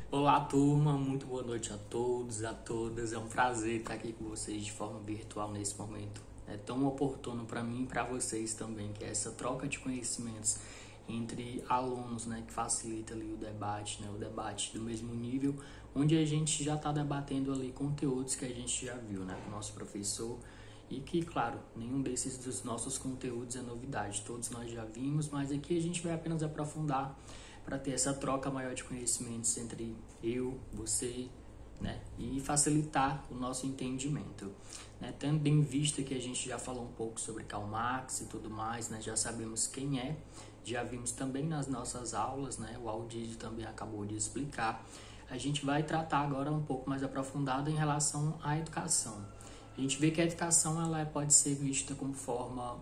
Olá, turma, muito boa noite a todos, a todas. É um prazer estar aqui com vocês de forma virtual nesse momento. É tão oportuno para mim e para vocês também, que é essa troca de conhecimentos entre alunos, né, que facilita ali o debate do mesmo nível, onde a gente já está debatendo ali conteúdos que a gente já viu, né, com o nosso professor. E que, claro, nenhum desses dos nossos conteúdos é novidade, todos nós já vimos, mas aqui a gente vai apenas aprofundar para ter essa troca maior de conhecimentos entre eu, você, né, e facilitar o nosso entendimento. Né, tendo em vista que a gente já falou um pouco sobre Karl Marx e tudo mais, né, já sabemos quem é, já vimos também nas nossas aulas, né, o Aldídio também acabou de explicar. A gente vai tratar agora um pouco mais aprofundado em relação à educação. A gente vê que a educação ela pode ser vista como forma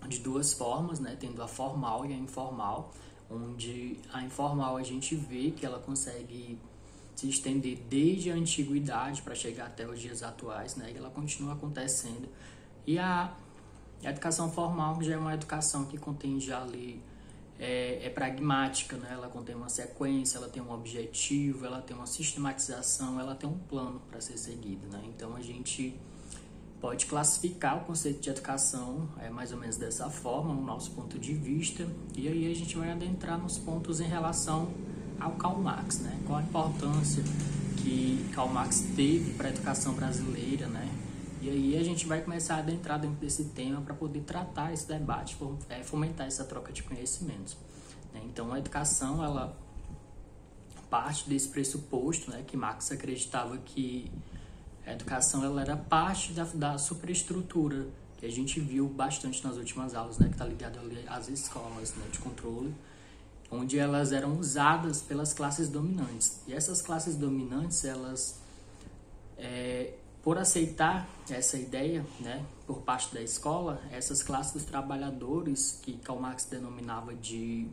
de duas formas, né, tendo a formal e a informal, onde a informal a gente vê que ela consegue se estender desde a antiguidade para chegar até os dias atuais, né, e ela continua acontecendo. E a educação formal já é uma educação que contém já ali é pragmática, né? Ela contém uma sequência, ela tem um objetivo, ela tem uma sistematização, ela tem um plano para ser seguido, né? Então a gente pode classificar o conceito de educação mais ou menos dessa forma, no nosso ponto de vista, e aí a gente vai adentrar nos pontos em relação ao Karl Marx, né? Qual a importância que Karl Marx teve para a educação brasileira, né? E aí a gente vai começar a adentrar dentro desse tema para poder tratar esse debate, fomentar essa troca de conhecimentos. Né? Então a educação, ela parte desse pressuposto, né, que Marx acreditava que a educação ela era parte da superestrutura que a gente viu bastante nas últimas aulas, né, que está ligado ali às escolas, né, de controle, onde elas eram usadas pelas classes dominantes. E essas classes dominantes, elas por aceitar essa ideia, né, por parte da escola, essas classes dos trabalhadores, que Karl Marx denominava de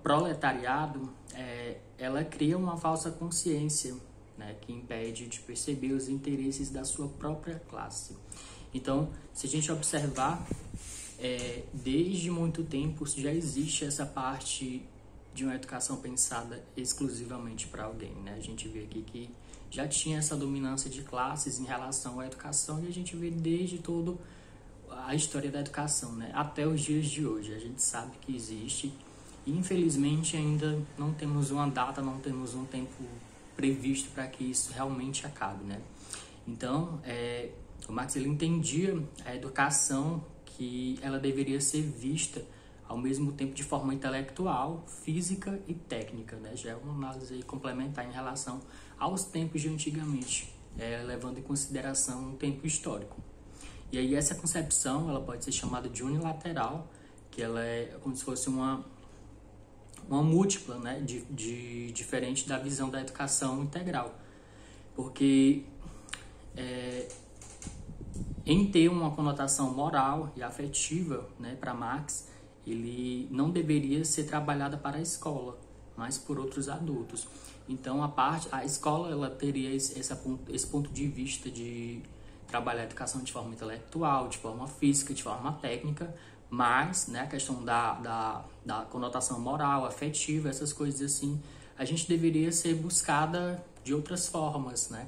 proletariado, ela cria uma falsa consciência, né, que impede de perceber os interesses da sua própria classe. Então, se a gente observar, desde muito tempo já existe essa parte de uma educação pensada exclusivamente para alguém, né? A gente vê aqui que já tinha essa dominância de classes em relação à educação e a gente vê desde toda a história da educação, né? Até os dias de hoje. A gente sabe que existe e infelizmente ainda não temos uma data, não temos um tempo previsto para que isso realmente acabe, né? Então, o Marx ele entendia a educação que ela deveria ser vista ao mesmo tempo de forma intelectual, física e técnica, né? Já é uma análise complementar em relação aos tempos de antigamente, levando em consideração um tempo histórico. E aí essa concepção ela pode ser chamada de unilateral, que ela é como se fosse uma múltipla, né? Diferente da visão da educação integral, porque em ter uma conotação moral e afetiva, né, para Marx, ele não deveria ser trabalhada para a escola, mas por outros adultos. Então a escola ela teria esse ponto de vista de trabalhar a educação de forma intelectual, de forma física, de forma técnica, mas, né, a questão da conotação moral, afetiva, essas coisas assim, a gente deveria ser buscada de outras formas, né?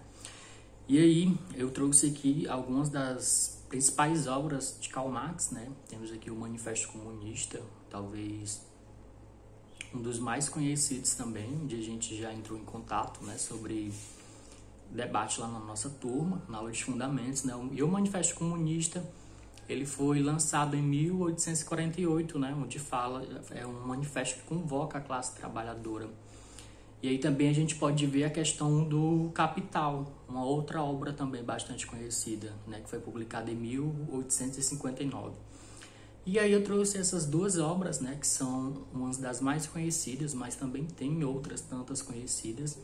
E aí eu trouxe aqui algumas das principais obras de Karl Marx, né? Temos aqui o Manifesto Comunista, talvez um dos mais conhecidos também, onde a gente já entrou em contato, né, sobre debate lá na nossa turma, na aula de fundamentos, né? E o Manifesto Comunista, ele foi lançado em 1848, né, onde é um manifesto que convoca a classe trabalhadora. E aí também a gente pode ver a questão do Capital, uma outra obra também bastante conhecida, né, que foi publicada em 1859. E aí eu trouxe essas duas obras, né, que são umas das mais conhecidas, mas também tem outras tantas conhecidas.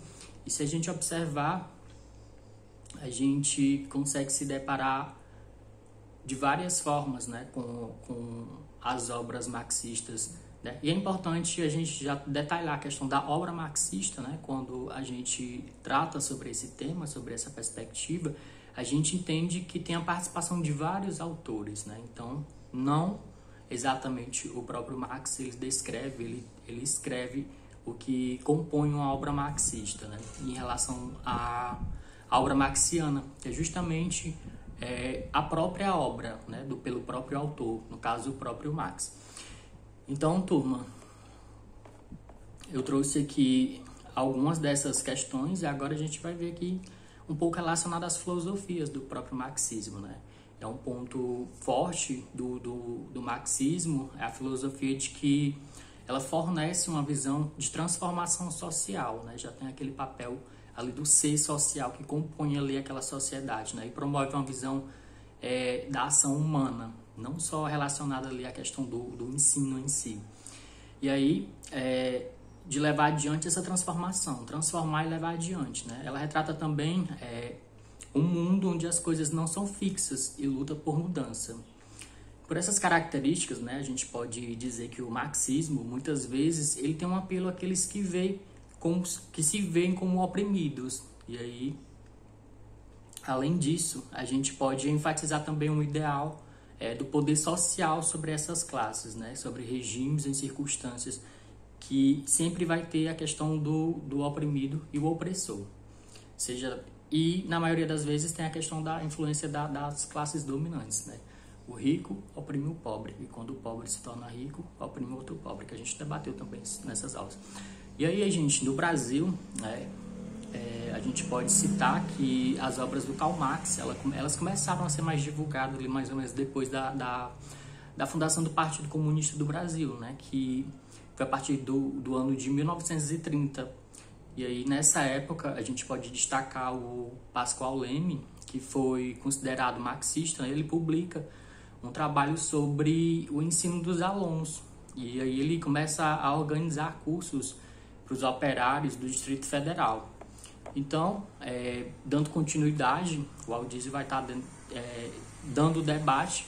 E se a gente observar, a gente consegue se deparar de várias formas, né, com as obras marxistas, né? E é importante a gente já detalhar a questão da obra marxista, né? Quando a gente trata sobre esse tema, sobre essa perspectiva, a gente entende que tem a participação de vários autores, né? Então, não exatamente o próprio Marx ele escreve o que compõe uma obra marxista, né, em relação à obra marxiana, que é justamente a própria obra, né, pelo próprio autor, no caso o próprio Marx. Então, turma, eu trouxe aqui algumas dessas questões e agora a gente vai ver aqui um pouco relacionado às filosofias do próprio marxismo, né? É um ponto forte do marxismo, é a filosofia de que ela fornece uma visão de transformação social, né? Já tem aquele papel ali do ser social que compõe ali aquela sociedade, né? E promove uma visão da ação humana, não só relacionada ali à questão do ensino em si. E aí, de levar adiante essa transformação, transformar e levar adiante, né? Ela retrata também um mundo onde as coisas não são fixas e luta por mudança. Por essas características, né, a gente pode dizer que o marxismo, muitas vezes, ele tem um apelo àqueles que se veem como oprimidos. E aí, além disso, a gente pode enfatizar também um ideal do poder social sobre essas classes, né, sobre regimes e circunstâncias, que sempre vai ter a questão do oprimido e o opressor. E, na maioria das vezes, tem a questão da influência das classes dominantes, né? O rico oprime o pobre, e quando o pobre se torna rico, oprime outro pobre, que a gente debateu também nessas aulas. E aí, gente, no Brasil, né, a gente pode citar que as obras do Karl Marx, elas começaram a ser mais divulgadas ali, mais ou menos depois da fundação do Partido Comunista do Brasil, né, que foi a partir do ano de 1930. E aí, nessa época, a gente pode destacar o Pascoal Leme, que foi considerado marxista. Ele publica um trabalho sobre o ensino dos alunos. E aí ele começa a organizar cursos para os operários do Distrito Federal. Então, dando continuidade, o Aldizio vai estar dando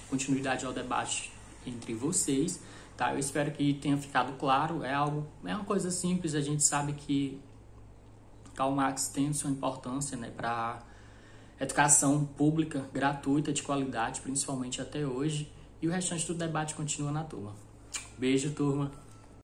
continuidade ao debate entre vocês. Tá? Eu espero que tenha ficado claro. É uma coisa simples, a gente sabe que Karl Marx tem sua importância, né, para educação pública, gratuita, de qualidade, principalmente até hoje. E o restante do debate continua na turma. Beijo, turma!